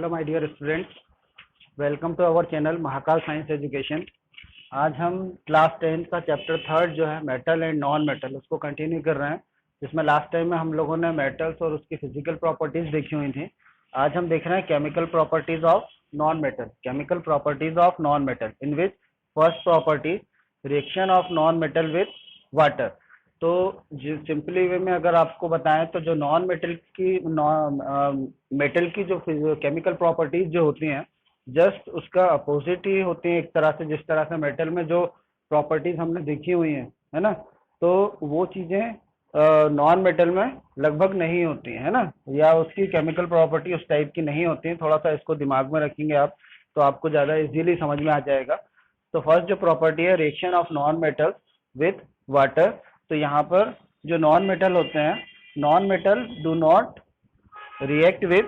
Hello my dear students, welcome to our channel Mahakal science education. आज हम class 10 का chapter third जो है मेटल एंड नॉन मेटल उसको कंटिन्यू कर रहे हैं, जिसमें लास्ट टाइम में हम लोगों ने मेटल्स और उसकी फिजिकल प्रॉपर्टीज देखी हुई थी। आज हम देख रहे हैं chemical properties of non metal. Chemical properties of non metal in which first property reaction of non metal with water. तो सिंपली वे में अगर आपको बताएं तो जो नॉन मेटल की मेटल की जो केमिकल प्रॉपर्टीज जो होती हैं जस्ट उसका अपोजिट ही होती है एक तरह से। जिस तरह से मेटल में जो प्रॉपर्टीज हमने देखी हुई हैं, है ना, तो वो चीजें नॉन मेटल में लगभग नहीं होती है ना, या उसकी केमिकल प्रॉपर्टी उस टाइप की नहीं होती है। थोड़ा सा इसको दिमाग में रखेंगे आप तो आपको ज्यादा इजीली समझ में आ जाएगा। तो फर्स्ट जो प्रॉपर्टी है reaction of non metal with water. तो यहाँ पर जो नॉन मेटल होते हैं, non metal do not react with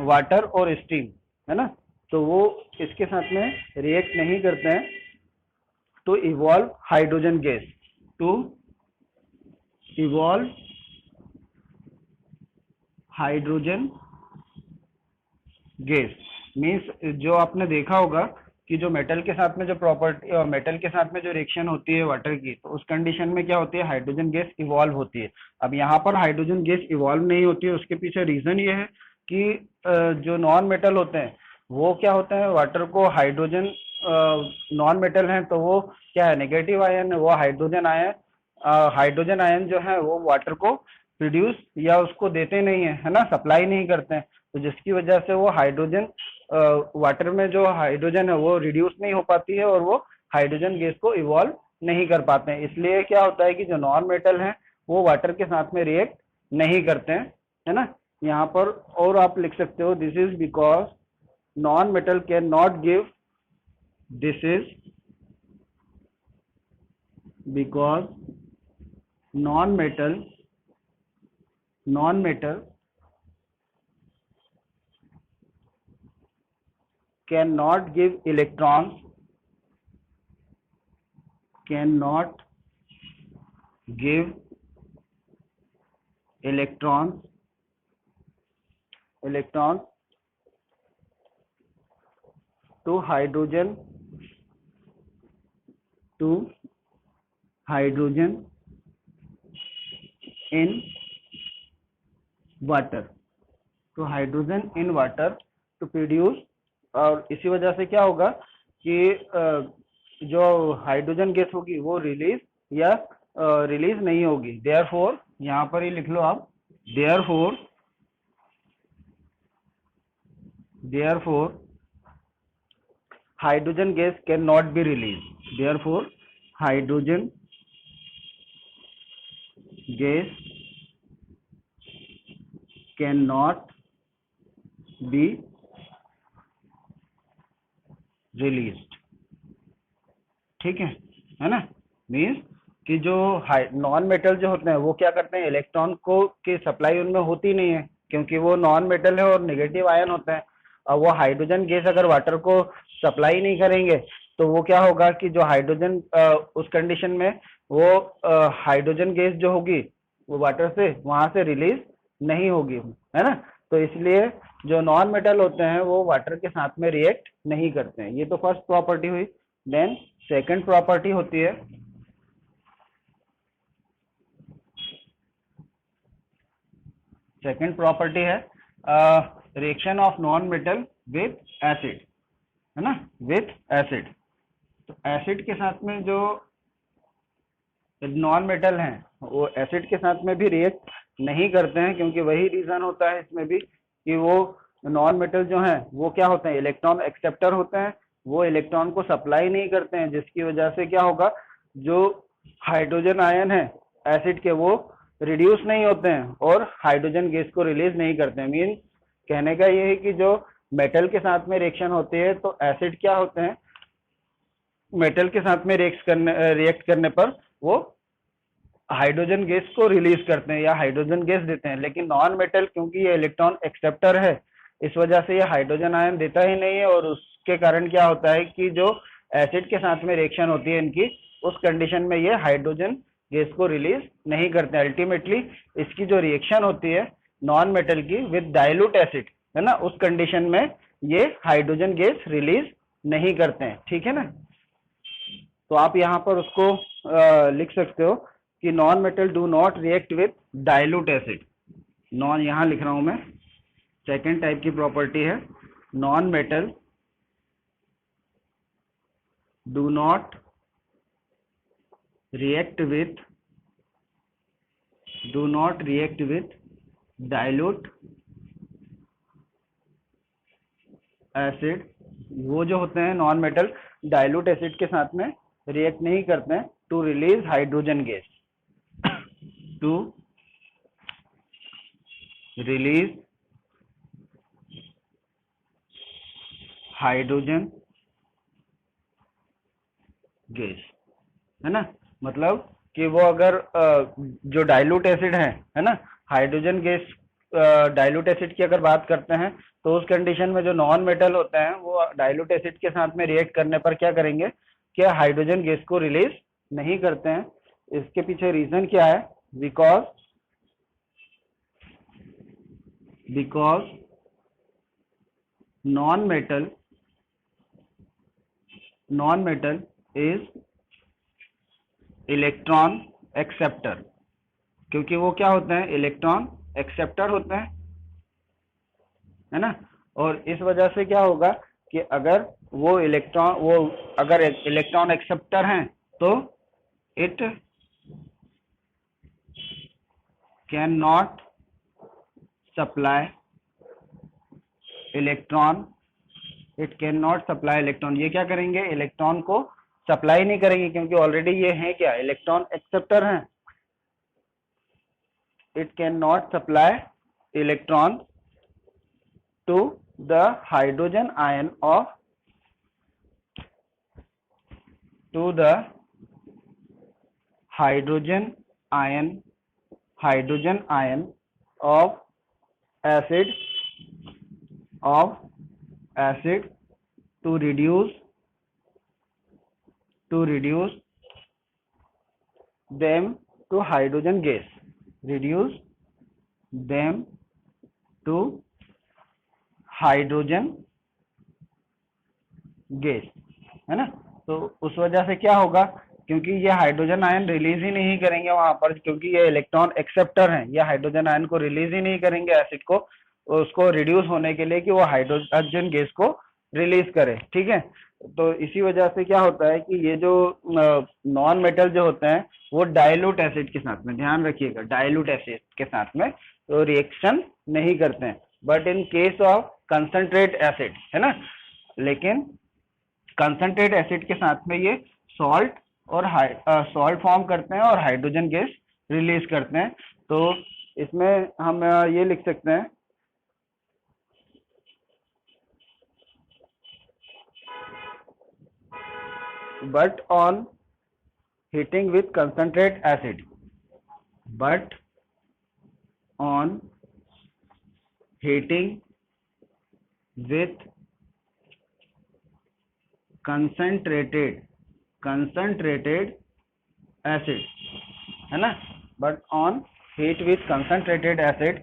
water और स्टीम, है ना, तो वो इसके साथ में रिएक्ट नहीं करते हैं to evolve hydrogen gas, to evolve hydrogen gas. Means जो आपने देखा होगा कि जो मेटल के साथ में जो प्रॉपर्टी मेटल के साथ में जो रिएक्शन होती है वाटर की, तो उस कंडीशन में क्या होती है, हाइड्रोजन गैस इवॉल्व होती है। अब यहाँ पर हाइड्रोजन गैस इवॉल्व नहीं होती है, उसके पीछे रीजन ये है कि जो नॉन मेटल होते हैं वो क्या होते हैं, वाटर को हाइड्रोजन, नॉन मेटल हैं तो वो क्या है, नेगेटिव आयन है, वो हाइड्रोजन आयन जो है वो वाटर को प्रोड्यूस या उसको देते नहीं है ना, सप्लाई नहीं करते हैं। तो जिसकी वजह से वो हाइड्रोजन वाटर में जो हाइड्रोजन है वो रिड्यूस नहीं हो पाती है और वो हाइड्रोजन गैस को इवॉल्व नहीं कर पाते हैं। इसलिए क्या होता है कि जो नॉन मेटल हैं वो वाटर के साथ में रिएक्ट नहीं करते हैं, है ना। यहाँ पर और आप लिख सकते हो, this is because non metal can not give, this is because non metal cannot give electrons to hydrogen in water, तो hydrogen in water to produce. और इसी वजह से क्या होगा कि जो हाइड्रोजन गैस होगी वो रिलीज या रिलीज नहीं होगी। देयरफॉर यहाँ पर ही लिख लो आप, therefore hydrogen gas can not be release, therefore hydrogen gas can not be released. ठीक है ना। मीन्स कि जो नॉन मेटल जो होते हैं वो क्या करते हैं, इलेक्ट्रॉन को की सप्लाई उनमें होती नहीं है क्योंकि वो नॉन मेटल है और नेगेटिव आयन होते हैं। और वो हाइड्रोजन गैस अगर वाटर को सप्लाई नहीं करेंगे तो वो क्या होगा कि जो हाइड्रोजन उस कंडीशन में वो हाइड्रोजन गैस जो होगी वो वाटर से वहां से रिलीज नहीं होगी, है ना। तो इसलिए जो नॉन मेटल होते हैं वो वाटर के साथ में रिएक्ट नहीं करते हैं। ये तो फर्स्ट प्रॉपर्टी हुई। देन सेकंड प्रॉपर्टी होती है, reaction of non metal with acid, है ना, विथ एसिड। तो एसिड के साथ में जो नॉन मेटल हैं वो एसिड के साथ में भी रिएक्ट नहीं करते हैं, क्योंकि वही रीजन होता है इसमें भी कि वो नॉन मेटल जो हैं वो क्या होते हैं, इलेक्ट्रॉन एक्सेप्टर होते हैं, वो इलेक्ट्रॉन को सप्लाई नहीं करते हैं। जिसकी वजह से क्या होगा, जो हाइड्रोजन आयन है एसिड के वो रिड्यूस नहीं होते हैं और हाइड्रोजन गैस को रिलीज नहीं करते हैं। मीन कहने का ये है कि जो मेटल के साथ में रिएक्शन होती है तो एसिड क्या होते हैं, मेटल के साथ में रिएक्ट करने पर वो हाइड्रोजन गैस को रिलीज करते हैं या हाइड्रोजन गैस देते हैं। लेकिन नॉन मेटल क्योंकि ये इलेक्ट्रॉन एक्सेप्टर है, इस वजह से ये हाइड्रोजन आयन देता ही नहीं है और उसके कारण क्या होता है कि जो एसिड के साथ में रिएक्शन होती है इनकी, उस कंडीशन में ये हाइड्रोजन गैस को रिलीज नहीं करते। अल्टीमेटली इसकी जो रिएक्शन होती है नॉन मेटल की विद डाइल्यूट एसिड, है ना, उस कंडीशन में ये हाइड्रोजन गैस रिलीज नहीं करते हैं, ठीक है ना। तो आप यहाँ पर उसको लिख सकते हो कि non metal do not react with dilute acid. Non यहाँ लिख रहा हूं मैं, सेकेंड टाइप की प्रॉपर्टी है, non metal do not react with dilute acid. वो जो होते हैं नॉन मेटल डाइल्यूट एसिड के साथ में रिएक्ट नहीं करते हैं to release hydrogen gas, to release hydrogen gas, है ना। मतलब कि वो अगर जो डाइल्यूट एसिड है ना, हाइड्रोजन गैस डाइल्यूट एसिड की अगर बात करते हैं तो उस कंडीशन में जो नॉन मेटल होते हैं वो डाइल्यूट एसिड के साथ में रिएक्ट करने पर क्या करेंगे कि हाइड्रोजन गैस को रिलीज नहीं करते हैं। इसके पीछे रीजन क्या है, because non metal is electron acceptor, क्योंकि वो क्या होते हैं, इलेक्ट्रॉन एक्सेप्टर होते हैं, है ना। और इस वजह से क्या होगा कि अगर वो अगर इलेक्ट्रॉन एक्सेप्टर हैं तो it can not supply electron, ये क्या करेंगे, इलेक्ट्रॉन को सप्लाई नहीं करेंगे, क्योंकि ऑलरेडी ये है क्या, इलेक्ट्रॉन एक्सेप्टर हैं। It can not supply electron to the hydrogen ion of hydrogen ion of acid to reduce them to hydrogen gas, है ना। तो उस वजह से क्या होगा, क्योंकि ये हाइड्रोजन आयन रिलीज ही नहीं करेंगे वहां पर, क्योंकि ये इलेक्ट्रॉन एक्सेप्टर हैं, ये हाइड्रोजन आयन को रिलीज ही नहीं करेंगे एसिड को, उसको रिड्यूस होने के लिए कि वो हाइड्रोजन गैस को रिलीज करे, ठीक है। तो इसी वजह से क्या होता है कि ये जो नॉन मेटल जो होते हैं वो डाइल्यूट एसिड के साथ में, ध्यान रखिएगा, डाइल्यूट एसिड के साथ में तो रिएक्शन नहीं करते हैं। But in case of concentrate acid, है ना, लेकिन कंसंट्रेट एसिड के साथ में ये सॉल्ट फॉर्म करते हैं और हाइड्रोजन गैस रिलीज करते हैं। तो इसमें हम ये लिख सकते हैं, but on heating with concentrate acid, concentrated acid, है ना, but on heat with concentrated acid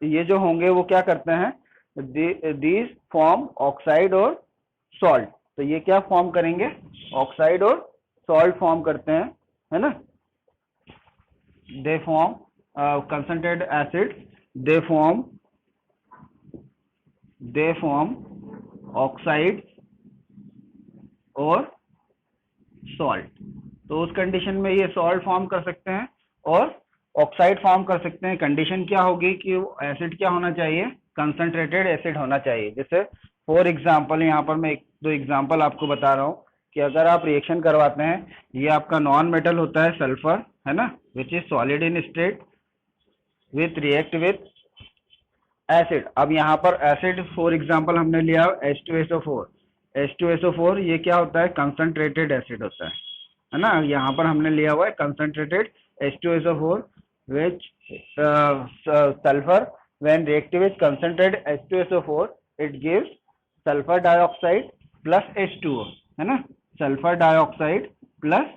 ये जो होंगे वो क्या करते हैं, दीज फॉर्म ऑक्साइड और सॉल्ट। तो ये क्या फॉर्म करेंगे, ऑक्साइड और सॉल्ट फॉर्म करते हैं, है ना। They form concentrated acid, they form oxide और सॉल्ट। तो उस कंडीशन में ये सॉल्ट फॉर्म कर सकते हैं और ऑक्साइड फॉर्म कर सकते हैं। कंडीशन क्या होगी कि एसिड क्या होना चाहिए, कंसंट्रेटेड एसिड होना चाहिए। जैसे फॉर एग्जांपल यहाँ पर मैं एक दो एग्जांपल आपको बता रहा हूँ कि अगर आप रिएक्शन करवाते हैं, ये आपका नॉन मेटल होता है सल्फर, है ना, which is solid in state with react with acid. अब यहाँ पर एसिड फॉर एग्जांपल हमने लिया H2SO4। H2SO4 ये क्या होता है, कंसंट्रेटेड एसिड होता है ना। यहाँ पर हमने लिया हुआ है concentrated H2SO4 which sulfur when reacted with concentrated H2SO4 it gives sulfur dioxide plus H2O, है ना, सल्फर डाइऑक्साइड प्लस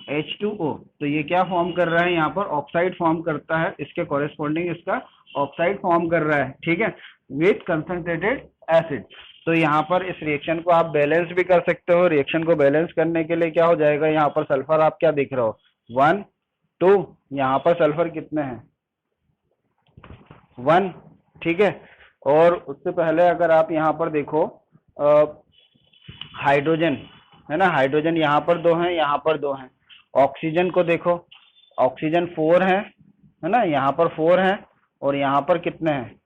H2O, तो ये क्या फॉर्म कर रहा है यहाँ पर, ऑक्साइड फॉर्म करता है, इसके कॉरेस्पॉन्डिंग इसका ऑक्साइड फॉर्म कर रहा है, ठीक है, विथ कंसंट्रेटेड एसिड। तो यहाँ पर इस रिएक्शन को आप बैलेंस भी कर सकते हो। रिएक्शन को बैलेंस करने के लिए क्या हो जाएगा, यहाँ पर सल्फर आप क्या देख रहे हो, 1 2, यहाँ पर सल्फर कितने हैं, 1, ठीक है। और उससे पहले अगर आप यहाँ पर देखो हाइड्रोजन, है ना, हाइड्रोजन यहाँ पर 2 हैं, यहाँ पर 2 हैं। ऑक्सीजन को देखो, ऑक्सीजन 4 है ना, यहाँ पर 4 है, और यहाँ पर कितने हैं,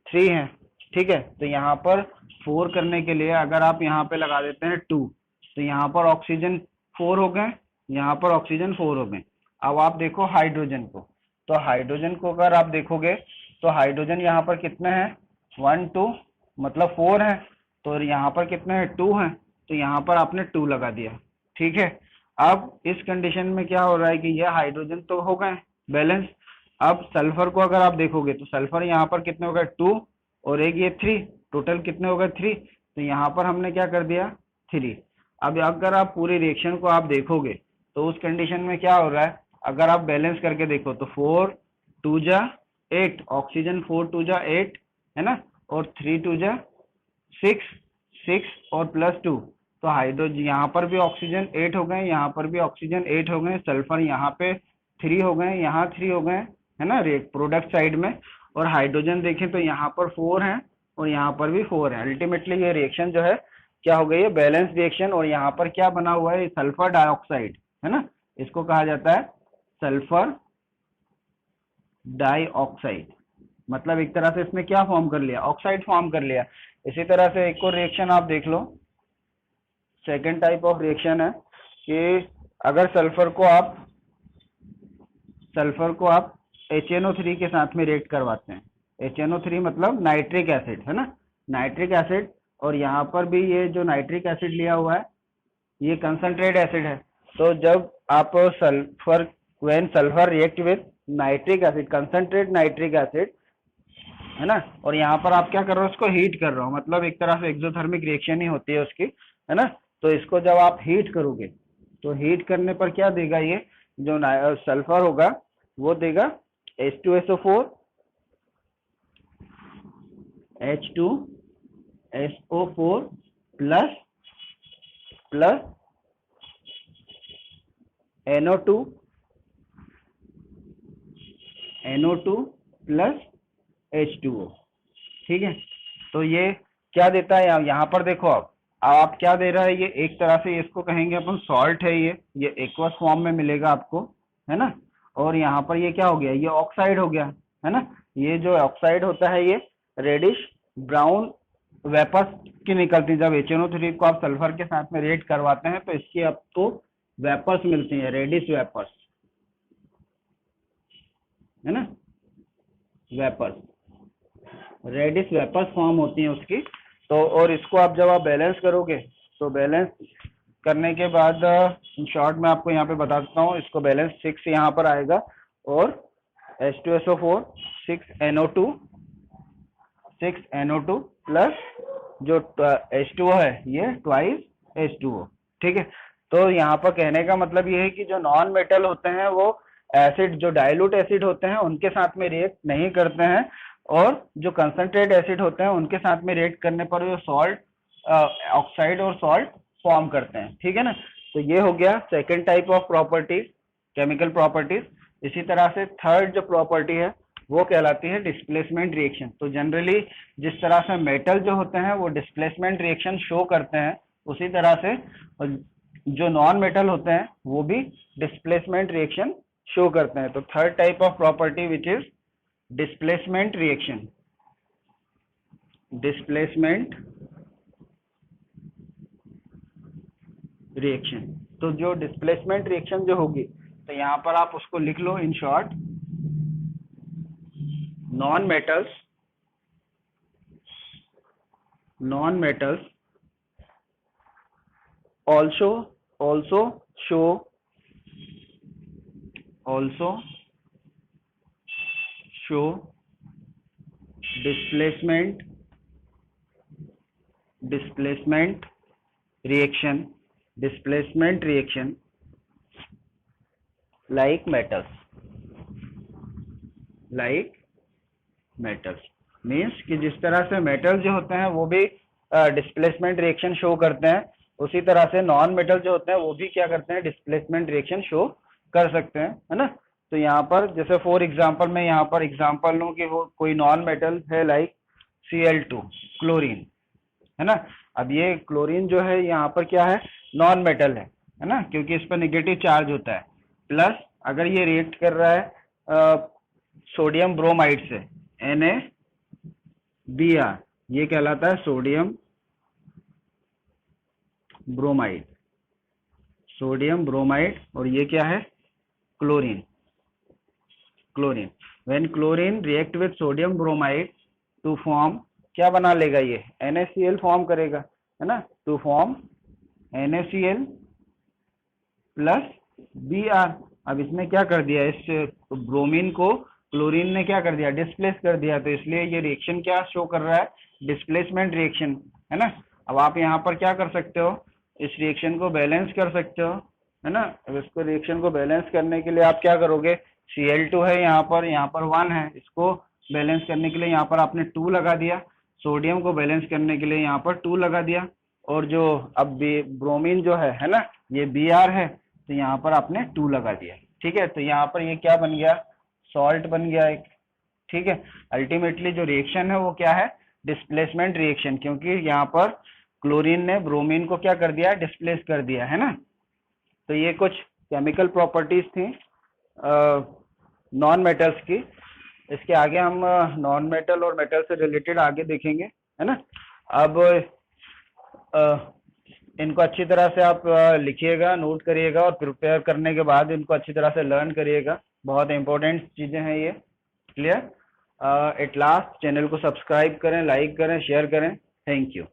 3 हैं, ठीक है। तो यहाँ पर 4 करने के लिए अगर आप यहाँ पे लगा देते हैं 2, तो यहाँ पर ऑक्सीजन 4 हो गए, यहाँ पर ऑक्सीजन 4 हो गए। अब आप देखो हाइड्रोजन को, तो हाइड्रोजन को अगर आप देखोगे तो हाइड्रोजन यहाँ पर कितने हैं, 1 2, मतलब 4 है, तो यहाँ पर कितने हैं, 2 हैं, तो यहाँ पर आपने 2 लगा दिया, ठीक है। अब इस कंडीशन में क्या हो रहा है कि ये हाइड्रोजन तो हो गए बैलेंस। अब सल्फर को अगर आप देखोगे तो सल्फर यहाँ पर कितने हो गए, 2, और एक ये 3, टोटल कितने हो गए, 3, तो यहाँ पर हमने क्या कर दिया, 3। अब अगर आप पूरी रिएक्शन को आप देखोगे तो उस कंडीशन में क्या हो रहा है, अगर आप बैलेंस करके देखो तो 4 2 जा 8, ऑक्सीजन 4 2 जा 8, है ना, और 3 2 जा 6, 6 और +2, तो हाइड्रोजन यहाँ पर भी ऑक्सीजन 8 हो गए, यहाँ पर भी ऑक्सीजन 8 हो गए, सल्फर यहाँ पे 3 हो गए, यहाँ 3 हो गए, है ना, प्रोडक्ट साइड में। और हाइड्रोजन देखें तो यहाँ पर 4 है और यहाँ पर भी 4 है। अल्टीमेटली ये रिएक्शन जो है क्या हो गई है, बैलेंस रिएक्शन। और यहाँ पर क्या बना हुआ है, सल्फर डाइऑक्साइड, है ना, इसको कहा जाता है सल्फर डाइऑक्साइड। मतलब एक तरह से इसने क्या फॉर्म कर लिया, ऑक्साइड फॉर्म कर लिया। इसी तरह से एक और रिएक्शन आप देख लो, सेकेंड टाइप ऑफ रिएक्शन है कि अगर सल्फर को आप HNO3 के साथ में रिएक्ट करवाते हैं, HNO3 मतलब नाइट्रिक एसिड, है ना, नाइट्रिक एसिड, और यहाँ पर भी ये जो नाइट्रिक एसिड लिया हुआ है ये कंसंट्रेट एसिड है। तो जब आप when sulphur react with nitric acid, concentrate nitric acid, है ना, और यहाँ पर आप क्या कर रहे हो, उसको हीट कर रहे हो, मतलब एक तरह से एक्सोथर्मिक रिएक्शन ही होती है उसकी, है ना। तो इसको जब आप हीट करोगे तो हीट करने पर क्या देगा, ये जो सल्फर होगा वो देगा H2SO4, H2SO4 plus NO2 plus H2O, ठीक है। तो ये क्या देता है, यहाँ पर देखो आप क्या दे रहा है, ये एक तरह से इसको कहेंगे अपन सॉल्ट है, ये एक्वस फॉर्म में मिलेगा आपको, है ना। और यहाँ पर ये क्या हो गया, ये ऑक्साइड हो गया, है ना। ये जो ऑक्साइड होता है ये रेडिश ब्राउन वेपर्स की निकलती है। जब HNO3 को आप सल्फर के साथ में रिएक्ट करवाते हैं तो इसकी आपको वेपर्स मिलती हैं, रेडिश वेपर्स, है ना, वेपर्स, रेडिश वेपर्स फॉर्म होती हैं उसकी। तो और इसको आप जब आप बैलेंस करोगे तो बैलेंस करने के बाद इन शॉर्ट में आपको यहाँ पे बता देता हूँ, इसको बैलेंस 6 यहाँ पर आएगा, और H2SO4 6NO2 प्लस जो H2O है ये ट्वाइस H2O, ठीक है। तो यहाँ पर कहने का मतलब ये है कि जो नॉन मेटल होते हैं वो एसिड, जो डाइल्यूट एसिड होते हैं उनके साथ में रिएक्ट नहीं करते हैं, और जो कंसंट्रेट एसिड होते हैं उनके साथ में रिएक्ट करने पर वो सॉल्ट, ऑक्साइड और सॉल्ट फॉर्म करते हैं, ठीक है ना। तो ये हो गया second type of properties, chemical properties. इसी तरह से थर्ड जो प्रॉपर्टी है वो कहलाती है डिस्प्लेसमेंट रिएक्शन। तो जनरली जिस तरह से मेटल जो होते हैं वो डिस्प्लेसमेंट रिएक्शन शो करते हैं, उसी तरह से जो नॉन मेटल होते हैं वो भी डिस्प्लेसमेंट रिएक्शन शो करते हैं। तो third type of property which is displacement reaction, displacement reaction. तो जो डिस्प्लेसमेंट रिएक्शन जो होगी तो यहाँ पर आप उसको लिख लो in short, non metals also show displacement reaction like metals, like metals means कि जिस तरह से मेटल जो होते हैं वो भी डिस्प्लेसमेंट रिएक्शन शो करते हैं, उसी तरह से नॉन मेटल जो होते हैं वो भी क्या करते हैं, डिस्प्लेसमेंट रिएक्शन शो कर सकते हैं, है ना। तो यहाँ पर जैसे फॉर एग्जांपल मैं यहाँ पर एग्जांपल लूँ कि वो कोई नॉन मेटल है लाइक Cl2 क्लोरीन, है ना। अब ये क्लोरीन जो है यहाँ पर क्या है, नॉन मेटल है ना, क्योंकि इस पर नेगेटिव चार्ज होता है। प्लस अगर ये रिएक्ट कर रहा है सोडियम ब्रोमाइड से, NaBr, ये कहलाता है सोडियम ब्रोमाइड, सोडियम ब्रोमाइड, और ये क्या है, chlorine, chlorine. When chlorine react with sodium bromide to form, क्या बना लेगा ये, NaCl फॉर्म करेगा, है ना, to form NaCl plus Br। अब इसने क्या कर दिया, इस ब्रोमीन को क्लोरीन ने क्या कर दिया, डिस्प्लेस कर दिया, तो इसलिए ये रिएक्शन क्या शो कर रहा है, डिस्प्लेसमेंट रिएक्शन, है ना। अब आप यहाँ पर क्या कर सकते हो, इस रिएक्शन को बैलेंस कर सकते हो, है ना। अब इसको रिएक्शन को बैलेंस करने के लिए आप क्या करोगे, Cl2 है यहाँ पर 1 है, इसको बैलेंस करने के लिए यहाँ पर आपने 2 लगा दिया, सोडियम को बैलेंस करने के लिए यहाँ पर 2 लगा दिया, और जो अब ब्रोमीन जो है ना, ये Br है, तो यहाँ पर आपने 2 लगा दिया, ठीक है। तो यहाँ पर ये क्या बन गया, सॉल्ट बन गया एक, ठीक है। अल्टीमेटली जो रिएक्शन है वो क्या है, डिस्प्लेसमेंट रिएक्शन, क्योंकि यहाँ पर क्लोरीन ने ब्रोमीन को क्या कर दिया, डिस्प्लेस कर दिया, है ना। तो ये कुछ केमिकल प्रॉपर्टीज थी नॉन मेटल्स की। इसके आगे हम नॉन मेटल और मेटल से रिलेटेड आगे देखेंगे, है ना। अब इनको अच्छी तरह से आप लिखिएगा, नोट करिएगा, और प्रिपेयर करने के बाद इनको अच्छी तरह से लर्न करिएगा, बहुत इंपॉर्टेंट चीज़ें हैं ये, क्लियर। एट लास्ट चैनल को सब्सक्राइब करें, लाइक करें, शेयर करें। Thank you.